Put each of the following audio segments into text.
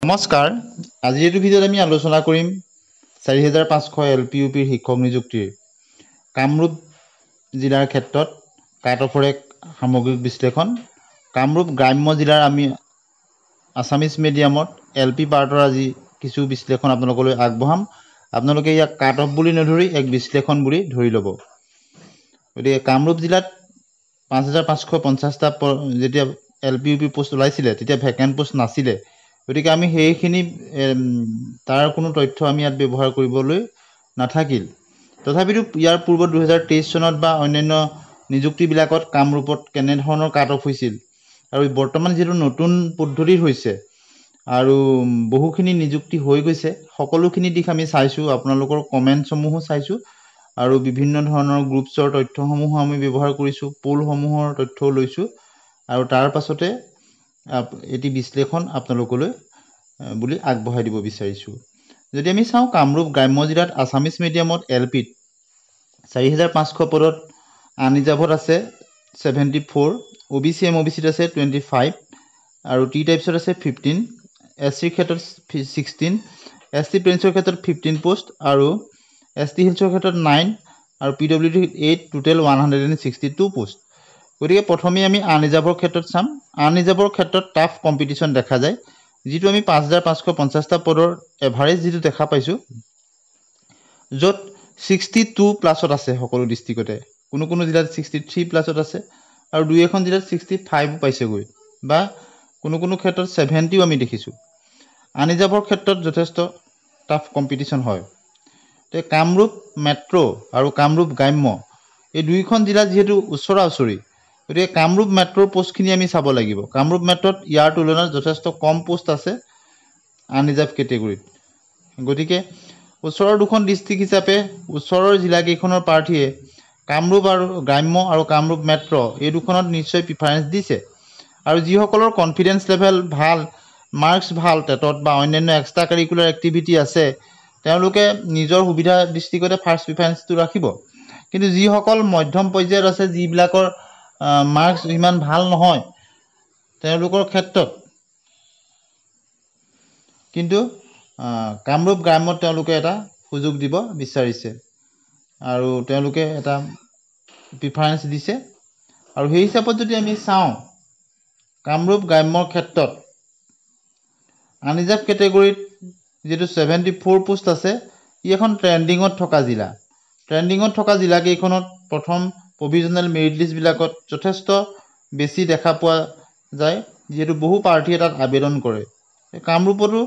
নমস্কাৰ আজি এই ভিডিঅ'ত আমি আলোচনা কৰিম 4500 এলপিইউপিৰ শিক্ষক নিযুক্তিৰ কামৰূপ জিলাৰ ক্ষেত্ৰত কাট অফৰ এক সামগ্ৰিক বিশ্লেষণ কামৰূপ গ্ৰাম্য জিলাৰ আমি আসামিজ মিডিয়ামত এলপি পাৰ্টৰ আজি কিছু বিশ্লেষণ আপোনালোকলৈ আগবঢ়াম আপোনালোকে ইয়াক কাট অফ বুলি নধৰি এক বিশ্লেষণ বুলি ধৰি ল'ব গতিকে কামৰূপ জিলাত 5550টা যেতিয়া এলপিইউপি পোষ্ট ওলাইছিলে তেতিয়া ভেকেন্ট পোষ্ট নাছিলে গতিকে আমি সেইখিনি তাৰ কোনো তথ্য আমি ইয়াত ব্যৱহাৰ কৰিবলৈ নাথাকিল তথাপিতো ইয়াৰ পূৰ্ব 2023 চনত বা অন্যান্য নিযুক্তিবিলাকত কামৰূপত কেনে ধৰণৰ কাট অফ হৈছিল আৰু বৰ্তমান যেটো নতুন পদ্ধতি হৈছে আৰু বহুখিনি নিযুক্তি হৈ গৈছে সকলোখিনি দিশ আমি চাইছো আপোনালোকৰ কমেন্টসমূহো চাইছো আৰু বিভিন্ন ধৰণৰ গ্ৰুপছৰ তথ্যসমূহ আমি ব্যৱহাৰ কৰিছো পোলসমূহৰ তথ্য লৈছো আৰু তাৰ পাছতে এটি বিশ্লেষণ আপোনালোকলৈ বুলি আগবঢ়াই দিব বিচাৰিছো যদি আমি চাও কামৰূপ গ্ৰাম্য জিলাত আসামিজ মিডিয়ামত এলপি 4500 পদত আনৰিজাৰ্ভত আছে 74 ওবিসি এমওবিসিত আছে 25 আৰু টি টাইপছত আছে 15 এসসি ক্ষেত্ৰত 16 এসটি প্ৰিন্সৰ ক্ষেত্ৰত 15 পোষ্ট আৰু এসটি হিলছৰ ক্ষেত্ৰত 9 আৰু পিডব্লিউডি 8 টোটাল 162 পোষ্ট গতিকে প্ৰথমে আমি আনৰিজাৰ্ভৰ ক্ষেত্ৰত চাম আনৰিজাৰ্ভৰ ক্ষেত্ৰত টাফ কম্পিটিশন দেখা যায় যেটো আমি 5550টা পদৰ এভাৰেজ যেটো দেখা পাইছো যত 62 প্লাসত আছে সকলো ডিস্ট্ৰিক্টতে কোনো জিলাত 63 প্লাসত আছে আৰু দুই এখন জিলাত 65 পাইছে গৈ বা কোনো ক্ষেত্ৰত 70ও আমি দেখিছো আনৰিজাৰ্ভৰ ক্ষেত্ৰত যথেষ্ট টাফ কম্পিটিশন হয় তে কামৰূপ মেট্ৰো আৰু কামৰূপ গ্ৰাম্য এই দুইখন জিলা যেহেতু ওচৰা-ওচৰি গতিকে কামৰূপ মেট্ৰোৰ পোষ্টখিনি আমি চাব লাগিব কামৰূপ মেট্ৰোত ইয়াৰ তুলনাত যথেষ্ট কম পোষ্ট আছে আনৰিজাৰ্ভ কেটেগৰীত গতিকে ওচৰৰ দুখন ডিস্ট্ৰিক্ট হিচাপে ওচৰৰ জিলা কেইখনৰ প্ৰাৰ্থীয়ে কামৰূপ আৰু গ্ৰাম্য আৰু কামৰূপ মেট্ৰো এই দুখনত নিশ্চয় প্ৰিফাৰেন্স দিছে আৰু যিসকলৰ কনফিডেন্স লেভেল ভাল মাৰ্কস ভাল টেটত বা অন্যান্য এক্সট্ৰা কাৰিকুলাৰ এক্টিভিটি আছে তেওঁলোকে নিজৰ সুবিধা ডিস্ট্ৰিক্টতে ফাৰ্স্ট প্ৰিফাৰেন্সটো ৰাখিব কিন্তু যিসকল মধ্যম পৰ্যায়ত আছে যিবিলাকৰ মাৰ্কস ইমান ভাল নহয় তেওঁলোকৰ ক্ষেত্ৰত কিন্তু কামৰূপ গ্ৰাম্যত তেওঁলোকে এটা সুযোগ দিব বিচাৰিছে আৰু তেওঁলোকে এটা প্ৰিফাৰেন্স দিছে আৰু সেই হিচাপত যদি আমি চাওঁ কামৰূপ গ্ৰাম্যৰ ক্ষেত্ৰত আনৰিজাৰ্ভ কেটেগৰীত যেটো 74 পোষ্ট আছে ই এখন ট্ৰেন্ডিংত থকা জিলা কেইখনত প্ৰথম প্ৰভিজনাল মেৰিট লিষ্ট বিলাকত যথেষ্ট বেছি দেখা পোৱা যায় যেটো বহু প্ৰাৰ্থীয়ে তাত আবেদন কৰে কামৰূপতো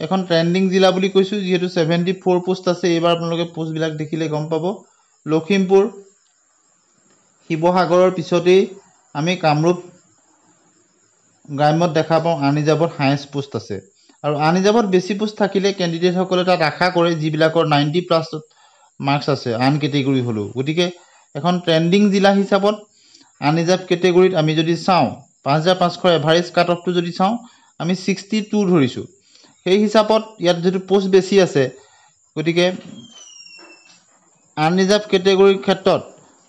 এখন ট্ৰেন্ডিং জিলা বুলি কৈছো যেটো 74 পোষ্ট আছে এবাৰ আপোনালোকে পোষ্ট বিলাক দেখিলে গম পাব লখিমপুৰ শিৱসাগৰৰ পিছতেই আমি কামৰূপ গ্ৰাম্যত দেখা পাওঁ আনৰিজাৰ্ভত হাইয়েষ্ট পোষ্ট আছে আৰু আনৰিজাৰ্ভত বেছি পোষ্ট থাকিলে ক্যান্ডিডেট সকলে তাত আশা কৰে যিবিলাকৰ 90 প্লাস মাৰ্কস আছে আন কেটেগৰী হলো গতিকে এখন ট্ৰেন্ডিং জিলা হিচাপত আনৰিজাৰ্ভ কেটেগৰীত আমি যদি চাওঁ 5500 এভাৰেজ কাট অফটো যদি চাওঁ আমি 62 ধৰিছো সেই হিচাপত ইয়াত যেটো পোষ্ট বেছি আছে গতিকে আনৰিজাৰ্ভ কেটেগৰীৰ ক্ষেত্ৰত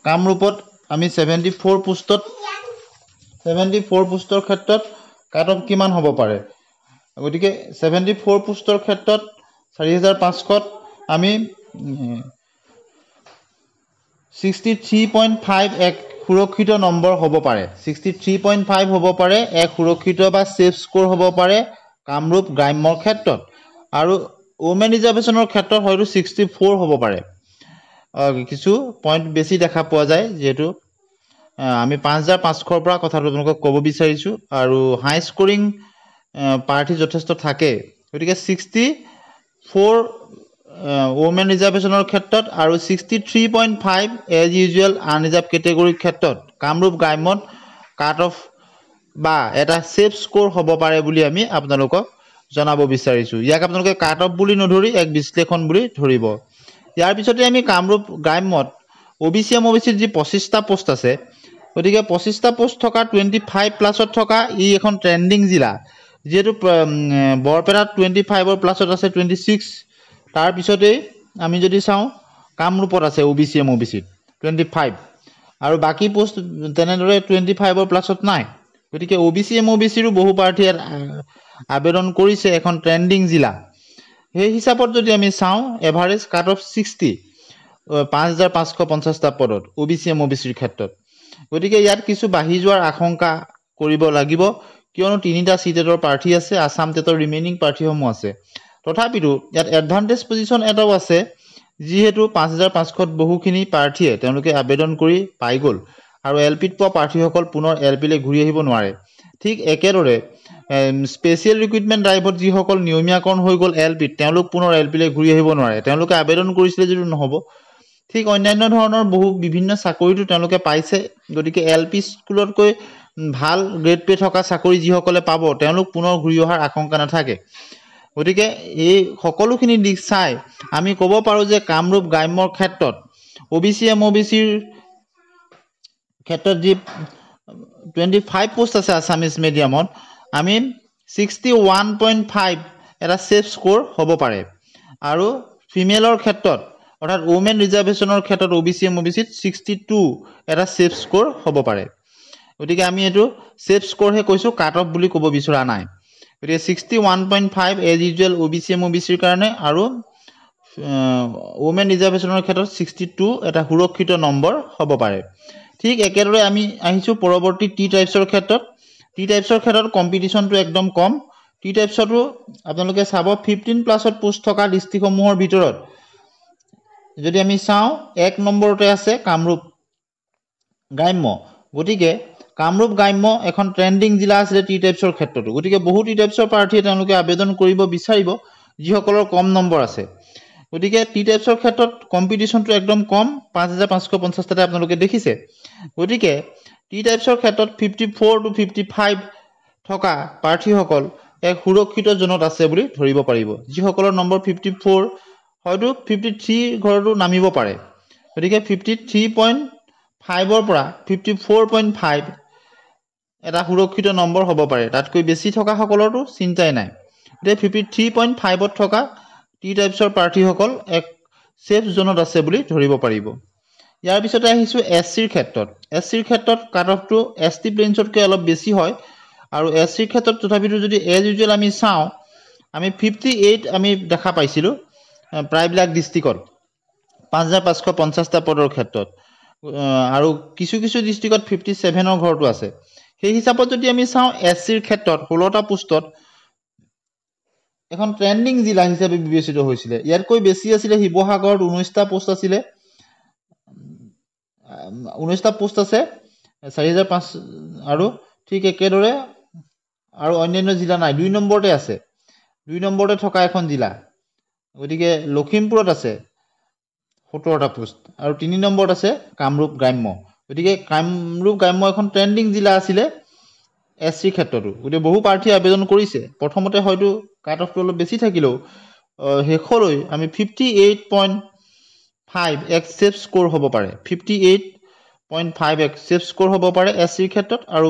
কামৰূপত আমি 74 পোষ্টৰ ক্ষেত্ৰত কাট অফ কিমান হ'ব পাৰে গতিকে 74 পোষ্টৰ ক্ষেত্ৰত 4500ত আমি 63.5 এক সুৰক্ষিত নম্বৰ হ'ব পাৰে 63.5 হ'ব পাৰে এক সুৰক্ষিত বা সেফ স্কোৰ হ'ব পাৰে কামৰূপ গ্ৰাম্যৰ ক্ষেত্ৰত আৰু ওমেন ৰিজাৰ্ভেশনৰ ক্ষেত্ৰত হয়তো 64 হ'ব পাৰে কিছু পইণ্ট বেছি দেখা পোৱা যায় যেটো আমি 5500 ৰ পৰা কথাটো আপোনালোকক ক'ব বিচাৰিছো আৰু হাই স্কোৰিং পাৰ্টি যথেষ্ট থাকে গতিকে 64 ওমেন ৰিজাৰ্ভেশনৰ ক্ষেত্ৰত আৰু 63.5 এজ ইউজুৱেল আনৰিজাৰ্ভ কেটেগৰীৰ ক্ষেত্ৰত কামৰূপ গ্ৰাম্যত কাট অফ বা এটা সেফ স্কোৰ হ'ব পাৰে বুলি আমি আপোনালোকক জনাব বিচাৰিছো ইয়াক আপোনালোকে কাট অফ বুলি নধৰি এক বিশ্লেষণ বুলি ধৰিব ইয়াৰ পিছতে আমি কামৰূপ গ্ৰাম্যত ওবিসি এমওবিসিত যি 25টা পোষ্ট আছে গতিকে 25টা পোষ্ট থকা 25 প্লাসত থকা ই এখন ট্ৰেন্ডিং জিলা যেটো বৰপেটাত 25 প্লাসত আছে 26 তাৰ পিছতে আমি যদি চাওঁ কামৰূপত আছে ওবিসি এমওবিসিত 25 আৰু বাকি পোষ্ট তেনেদৰে 25 প্লাসত নাই গতিকে ওবিসি এমওবিসিৰো বহু প্ৰাৰ্থী আবেদন কৰিছে এখন ট্ৰেন্ডিং জিলা সেই হিচাপত যদি আমি চাওঁ এভাৰেজ কাট অফ 60 5550টা পদত ওবিসি এমওবিসিৰ ক্ষেত্ৰত গতিকে ইয়াত কিছু বাঢ়ি যোৱাৰ আশংকা কৰিব লাগিব কিয়নো তিনিটা সিটেটৰ প্ৰাৰ্থী আছে আসাম টেটৰ ৰিমেইনিং প্ৰাৰ্থীসমূহ আছে তথাপিতো ইয়াত এডভান্টেজ পজিশন এটাও আছে যিহেতু 5500ত বহুখিনি প্ৰাৰ্থীয়ে তেওঁলোকে আবেদন কৰি পাই গ'ল আৰু এলপিত পোৱা প্ৰাৰ্থীসকল পুনৰ এলপিলৈ ঘূৰি আহিব নোৱাৰে ঠিক একেদৰে স্পেচিয়েল ৰিক্ৰুটমেণ্ট ড্ৰাইভত যিসকল নিয়মীয়াকৰণ হৈ গ'ল এলপিত তেওঁলোক পুনৰ এলপিলৈ ঘূৰি আহিব নোৱাৰে তেওঁলোকে আবেদন কৰিছিলে যদিও নহ'ব ঠিক অন্যান্য ধৰণৰ বহু বিভিন্ন চাকৰিটো তেওঁলোকে পাইছে গতিকে এলপি স্কুলতকৈ ভাল গ্ৰেড পে থকা চাকৰি যিসকলে পাব তেওঁলোক পুনৰ ঘূৰি অহাৰ আশংকা নাথাকে গতিকে এই সকলোখিনি দিশ চাই আমি ক'ব পাৰোঁ যে কামৰূপ গ্ৰাম্যৰ ক্ষেত্ৰত ওবিসি এমওবিসিৰ ক্ষেত্ৰত যি 25 পোষ্ট আছে আছামিজ মিডিয়ামত আমি 61.5 এটা সেফ স্কোৰ হ'ব পাৰে আৰু ফিমেলৰ ক্ষেত্ৰত অৰ্থাৎ ওমেন ৰিজাৰ্ভেশ্যনৰ ক্ষেত্ৰত ওবিসি এমওবিসিত 62 এটা সেফ স্কোৰ হ'ব পাৰে গতিকে আমি এটো সেফ স্কোৰহে কৈছো কাট অফ বুলি ক'ব বিচৰা নাই গতিকে 61.5 এজ ইউজুৱেল ওবিসি এমওবিসিৰ কাৰণে আৰু ওমেন ৰিজাৰ্ভেশ্যনৰ ক্ষেত্ৰত 62 এটা সুৰক্ষিত নম্বৰ হ'ব পাৰে ঠিক একেদৰে আমি আহিছো পৰৱৰ্তী টি টাইপছৰ ক্ষেত্ৰত কম্পিটিশনটো একদম কম টি টাইপছটো আপোনালোকে চাব 15 প্লাছত পোষ্ট থকা ডিস্ট্ৰিক্টসমূহৰ ভিতৰত যদি আমি চাওঁ এক নম্বৰতে আছে কামৰূপ গ্ৰাম্য গতিকে কামৰূপ গ্ৰাম্য এখন ট্ৰেন্ডিং জিলা আছিল টি টাইপছৰ ক্ষেত্ৰতো গতিকে বহু টি টাইপছৰ প্ৰাৰ্থীয়ে তেওঁলোকে আবেদন কৰিব বিচাৰিব যিসকলৰ কম নম্বৰ আছে গতিকে টি টাইপছৰ ক্ষেত্ৰত কম্পিটিশনটো একদম কম 5550 টা আপোনালোকে দেখিছে গতিকে টি টাইপছৰ ক্ষেত্ৰত 54 to 55 থকা প্ৰাৰ্থীসকল এক সুৰক্ষিত জোনত আছে বুলি ধৰিব পাৰিব যিসকলৰ নম্বৰ 54 হয়তো 53 ঘৰটো নামিব পাৰে গতিকে 53.5 ৰ পৰা 54.5 এটা সুৰক্ষিত নম্বৰ হ'ব পাৰে তাতকৈ বেছি থকা সকলৰটো চিন্তাই নাই গতিকে 53.5 ত থকা টি টাইপছৰ প্ৰাৰ্থীসকল এক সেফ জোনত আছে বুলি ধৰিব পাৰিব ইয়াৰ পিছতে আহিছো এসচিৰ ক্ষেত্ৰত কাট অফটো এসটি প্লেনছতকৈ অলপ বেছি হয় আৰু এসচিৰ ক্ষেত্ৰত তথাপিতো যদি এজ ইউজুৱেল আমি চাওঁ আমি 58 আমি দেখা পাইছিলো প্ৰায়বিলাক ডিস্ট্ৰিক্টত 5550 টা পদৰ ক্ষেত্ৰত আৰু কিছু ডিস্ট্ৰিক্টত 57ৰ ঘৰটো আছে সেই হিচাপত যদি আমি চাওঁ এসচিৰ ক্ষেত্ৰত 16টা পোষ্টত এখন ট্ৰেন্ডিং জিলা হিচাপে বিবেচিত হৈছিল ইয়াতকৈ বেছি আছিল শিৱসাগৰত 19টা পোষ্ট আছিল 19টা পোষ্ট আছে 4005 আৰু ঠিক একেদৰে আৰু অন্যান্য জিলা নাই 2 নম্বৰতে আছে 2 নম্বৰতে থকা এখন জিলা গতিকে লখিমপুৰত আছে 17টা পোষ্ট আৰু 3 নম্বৰত আছে কামৰূপ গ্ৰাম্য গতিকে কামৰূপ গ্ৰাম্য এখন ট্ৰেন্ডিং জিলা আছিল এসচি ক্ষেত্ৰতো গতিকে বহু প্ৰাৰ্থী আবেদন কৰিছে প্ৰথমতে হয়তো কাট অফটো অলপ বেছি থাকিলেও হেখলৈ আমি 58.5 এক সেফ স্কোৰ হ'ব পাৰে 58.5 এক সেফ স্কোৰ হ'ব পাৰে এসচিৰ ক্ষেত্ৰত আৰু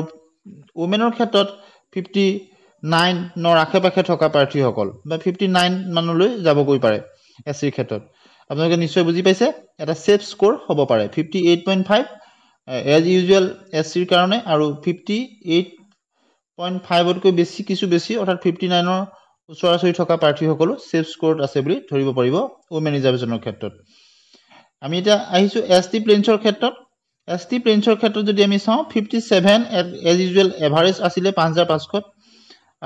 ওমেনৰ ক্ষেত্ৰত 59 নৰ আশে-পাশে থকা প্ৰাৰ্থীসকল বা 59 মানলৈ যাবগৈ পাৰে এসচিৰ ক্ষেত্ৰত আপোনালোকে নিশ্চয় বুজি পাইছে এটা সেফ স্কোৰ হ'ব পাৰে 58.5 এজ ইউজুৱেল এসচিৰ কাৰণে আৰু 58.5 তকৈ বেছি অৰ্থাৎ 59 ৰ ওচৰা-ওচৰি থকা প্ৰাৰ্থীসকলো সেফ স্কোৰত আছে বুলি ধৰিব পাৰিব ওমেন ৰিজাৰ্ভেশ্যনৰ ক্ষেত্ৰত আমি এটা আহিছো এসটি প্লেনছৰ ক্ষেত্ৰত যদি আমি চাওঁ 57 এজ ইউজুৱেল এভাৰেজ আছিল 5500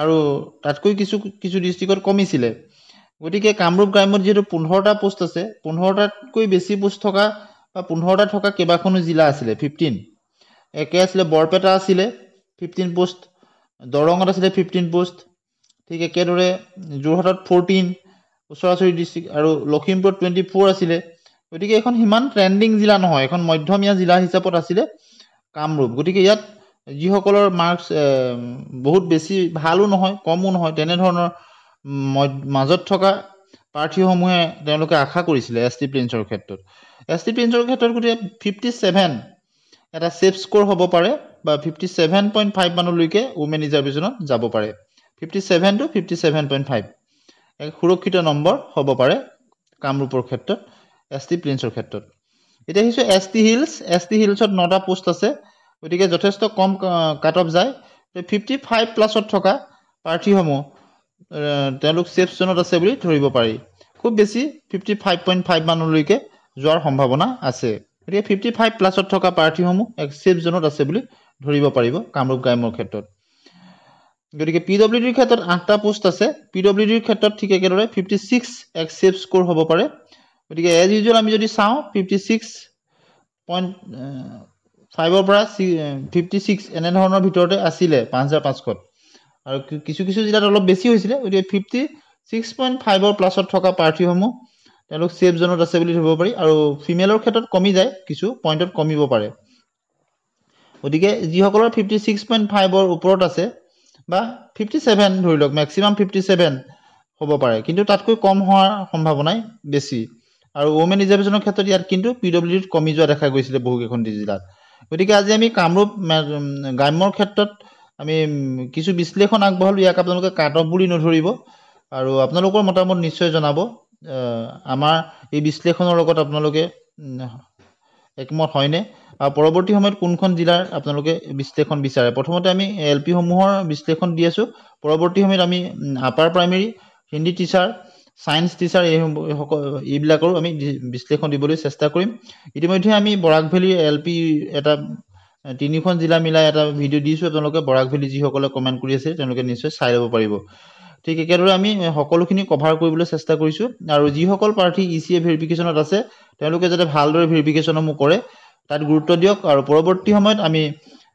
আৰু তাতকৈ কিছু ডিস্ট্ৰিক্টত কমিছিল গতিকে কামৰূপ গ্ৰাম্যত যেটো 15টা পোষ্ট আছে 15টাতকৈ বেছি পোষ্ট থকা বা 15টা থকা কেবাখনো জিলা আছিল 15 একে আছিল বৰপেটা আছিল 15 পোষ্ট দৰঙত আছিল 15 পোষ্ট ঠিক একেদৰে যোৰহাটত 14 ওচৰা-ওচৰি ডিস্ট্ৰিক্ট আৰু লখিমপুৰত 24 আছিল গতিকে এখন হিমান ট্ৰেন্ডিং জিলা নহয় এখন মধ্যমীয়া জিলা হিচাপত আছিল কামৰূপ গতিকে ইয়াত যিসকলৰ মাৰ্কস বহুত বেছি ভালো নহয় কমো নহয় তেনে ধৰণৰ মাজত থকা প্ৰাৰ্থীসমূহে তেওঁলোকে আশা কৰিছিল এসটি প্লেনছৰ ক্ষেত্ৰত গতিকে 57 এটা সেফ স্কোৰ হ'ব পাৰে বা 57.5 মানলৈকে ওমেন ৰিজাৰ্ভেশ্যনত যাব পাৰে 57 to 57.5 এক সুৰক্ষিত নম্বৰ হ'ব পাৰে কামৰূপৰ ক্ষেত্ৰত এসটি প্লেনছৰ ক্ষেত্ৰত এটা হিছো এসটি হিলছত 9টা পোষ্ট আছে গতিকে যথেষ্ট কম কাট অফ যায় 55 প্লাছত থকা প্ৰাৰ্থীসমূহ তেওঁলোক ছেফ জোনত আছে বুলি ধৰিব পাৰি। খুব বেছি 55.5 মানলৈকে যোৱাৰ সম্ভাৱনা আছে। গতিকে 55+ থকা প্ৰাৰ্থীসমূহ এক ছেফ জোনত আছে বুলি ধৰিব পাৰিব কামৰূপ গ্ৰাম্যৰ ক্ষেত্ৰত। গতিকে PWDৰ ক্ষেত্ৰত 8টা পোষ্ট আছে। PWDৰ ক্ষেত্ৰত ঠিক একেদৰে 56 এক ছেফ স্ক'ৰ হ'ব পাৰে। গতিকে এজ ইউজুৱেল আমি যদি চাওঁ 56.5 পৰা 56 এনেধৰণৰ ভিতৰতে আছিলে 5500 আৰু কিছু কিছু জিলাত অলপ বেছি হৈছিলে। গতিকে 56.5+ থকা প্ৰাৰ্থীসমূহ তেওঁলোক ছেফ জোনত আছে বুলি ধৰিব পাৰি। আৰু ফিমেলৰ ক্ষেত্ৰত কমি যায়, কিছু পইণ্টত কমিব পাৰে। গতিকে যিসকলৰ 56.5 ওপৰত আছে বা 57 ধৰি লওক, মেক্সিমাম 57 হ'ব পাৰে, কিন্তু তাতকৈ কম হোৱাৰ সম্ভাৱনাই বেছি। আৰু ওমেন ৰিজাৰ্ভেশ্যনৰ ক্ষেত্ৰত ইয়াত কিন্তু PWDত কমি যোৱা দেখা গৈছিলে বহুকেইখন জিলাত। গতিকে আজি আমি কামৰূপ গ্ৰাম্যৰ ক্ষেত্ৰত আমি কিছু বিশ্লেষণ আগবঢ়ালোঁ। ইয়াক আপোনালোকে কাট অফ বুলি নধৰিব আৰু আপোনালোকৰ মতামত নিশ্চয় জনাব। আমাৰ এই বিশ্লেষণৰ লগত আপোনালোকে একমত হয়নে, আৰু পৰৱৰ্তী সময়ত কোনখন জিলাৰ আপোনালোকে বিশ্লেষণ বিচাৰে। প্ৰথমতে আমি LP সমূহৰ বিশ্লেষণ দি আছোঁ। পৰৱৰ্তী সময়ত আমি upper primary, Hindi teacher, science teacher এইবিলাকৰো আমি বিশ্লেষণ দিবলৈ চেষ্টা কৰিম। ইতিমধ্যে আমি বৰাক ভেলী LP এটা 3খন জিলা মিলাই এটা ভিডিঅ' দিছোঁ। আপোনালোকে বৰাক ভেলী যিসকলে কমেণ্ট কৰি আছে তেওঁলোকে নিশ্চয় চাই ল'ব পাৰিব। ঠিক একেদৰে আমি সকলোখিনি কভাৰ কৰিবলৈ চেষ্টা কৰিছোঁ। আৰু যিসকল প্ৰাৰ্থী ECA ভেৰিফিকেশ্যনত আছে তেওঁলোকে যাতে ভালদৰে ভেৰিফিকেশ্যনসমূহ কৰে, তাত গুৰুত্ব দিয়ক। আৰু পৰৱৰ্তী সময়ত আমি